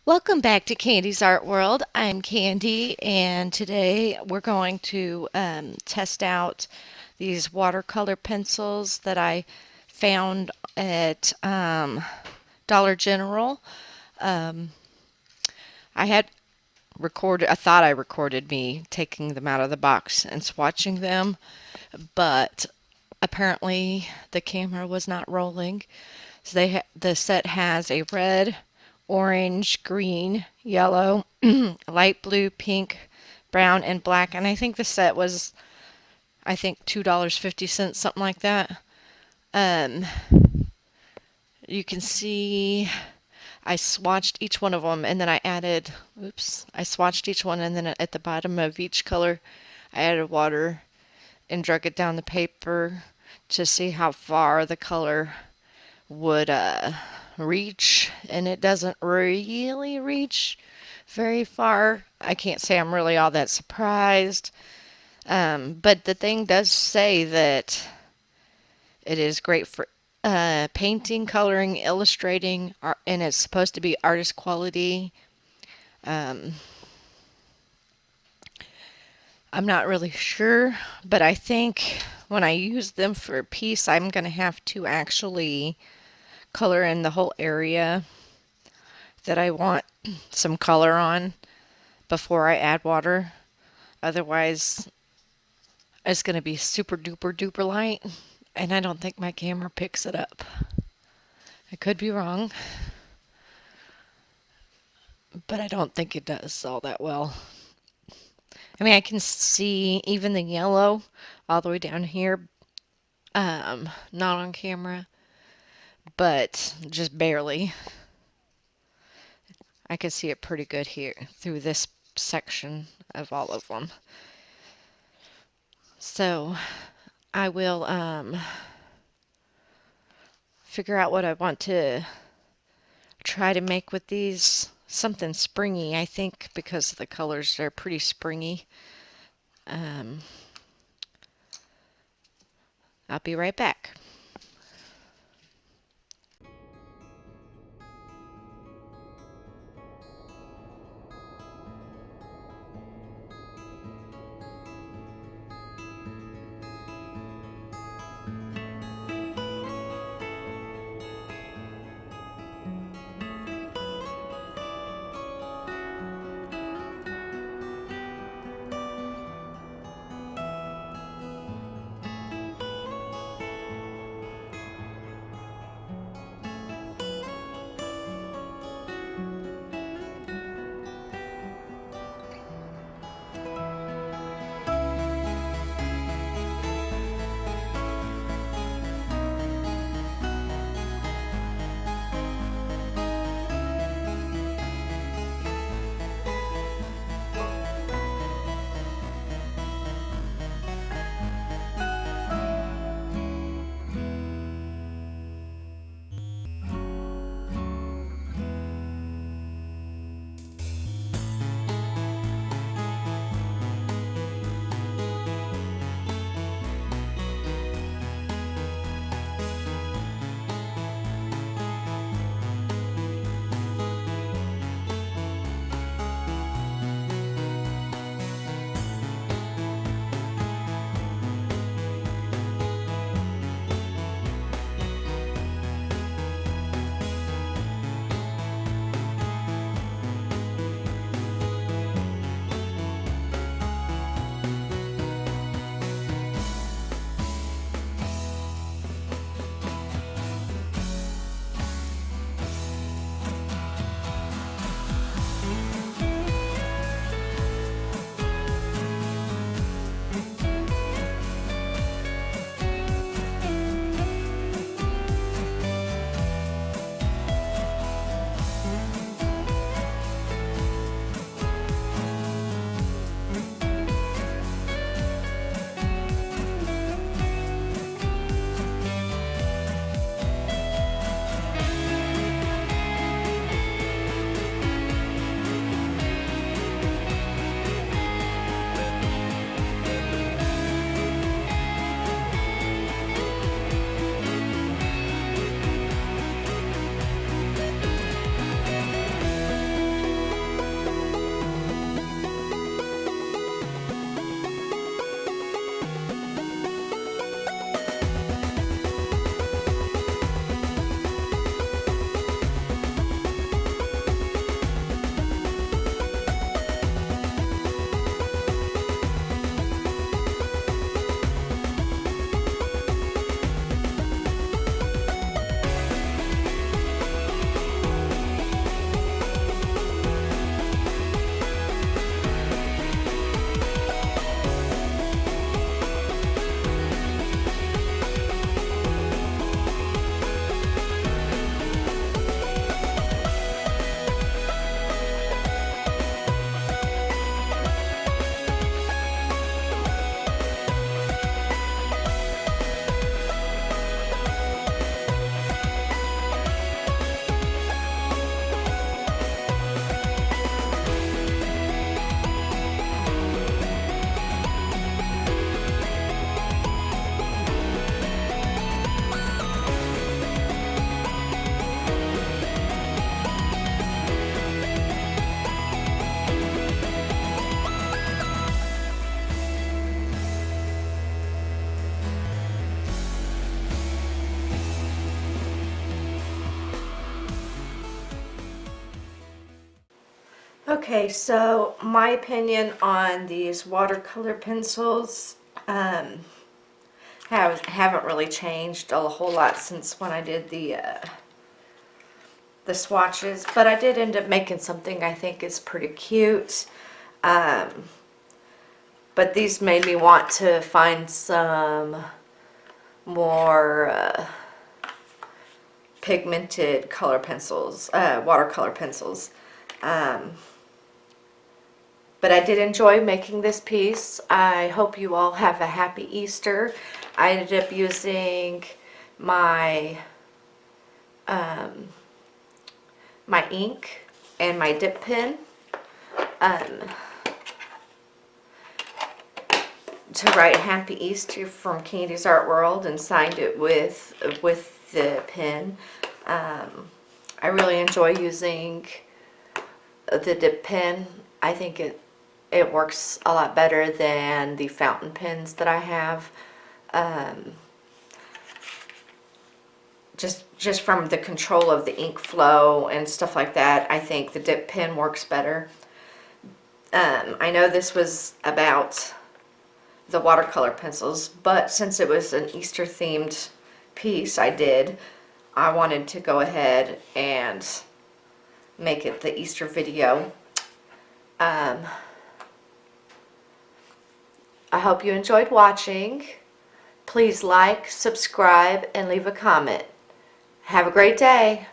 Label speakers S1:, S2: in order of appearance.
S1: Welcome back to Candy's Art World. I'm Candy, and today we're going to test out these watercolor pencils that I found at Dollar General. Um, I had I thought I recorded me taking them out of the box and swatching them, but apparently the camera was not rolling. So the set has a red, orange, green, yellow, light blue, pink, brown, and black. And I think the set was, $2.50, something like that. Um, you can see I swatched each one of them and then I swatched each one and then at the bottom of each color, I added water and drug it down the paper to see how far the color would reach, and it doesn't really reach very far. I can't say I'm really all that surprised, but the thing does say that it is great for painting, coloring, illustrating, and it's supposed to be artist quality. Um, I'm not really sure, but I think when I use them for a piece, I'm going to have to actually color in the whole area that I want some color on before I add water. Otherwise, it's going to be super duper duper light, and I don't think my camera picks it up. I could be wrong, but I don't think it does all that well. I mean, I can see even the yellow all the way down here, not on camera, but just barely. I can see it pretty good here through this section of all of them. So I will figure out what I want to try to make with these. Something springy, I think, because the colors are pretty springy. Um, I'll be right back. Okay, so my opinion on these watercolor pencils haven't really changed a whole lot since when I did the swatches, but I did end up making something I think is pretty cute. But these made me want to find some more pigmented color pencils, watercolor pencils. But I did enjoy making this piece. I hope you all have a happy Easter. I ended up using my my ink and my dip pen to write Happy Easter from Candy's Art World, and signed it with the pen. I really enjoy using the dip pen. I think it works a lot better than the fountain pens that I have. Just from the control of the ink flow and stuff like that, I think the dip pen works better. I know this was about the watercolor pencils, but since it was an Easter themed piece I wanted to go ahead and make it the Easter video. I hope you enjoyed watching. Please like, subscribe, and leave a comment. Have a great day.